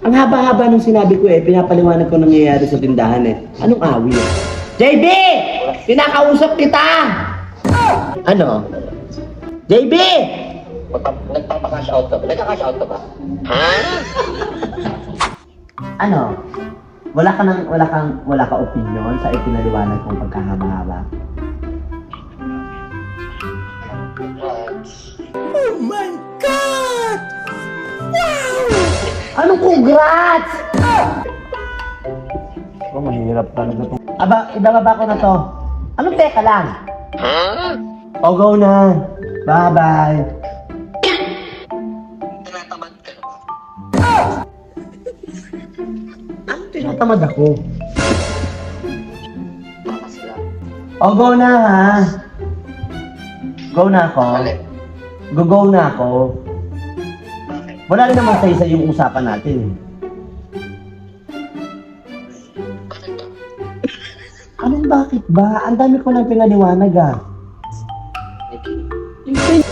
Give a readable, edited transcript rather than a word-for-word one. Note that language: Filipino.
Ang haba-haba nung sinabi ko pinapaliwanag ko nangyayari sa tindahan Anong awit? JB! Pinakausap kita! Ano? JB! Nagpapakash out ka ba? Nagka-cash out ka ba? Ano? Wala ka opinion sa ipinaliwanag kong pagkahaba-haba? Oh my God! Wow! Anong congrats? Oh, mahirap talaga to. Ibababa ko na to. Anong teka lang? O, go na. Bye-bye. Tinatamad ka na ba? Anong tinatamad ako? Baka sila. O, go na ha. Go na ako. Alin? Go na ako. Bakit? Wala rin naman sa yung usapan natin. Bakit ba? Anong bakit ba? Ang dami ko lang pinaliwanag Hindi.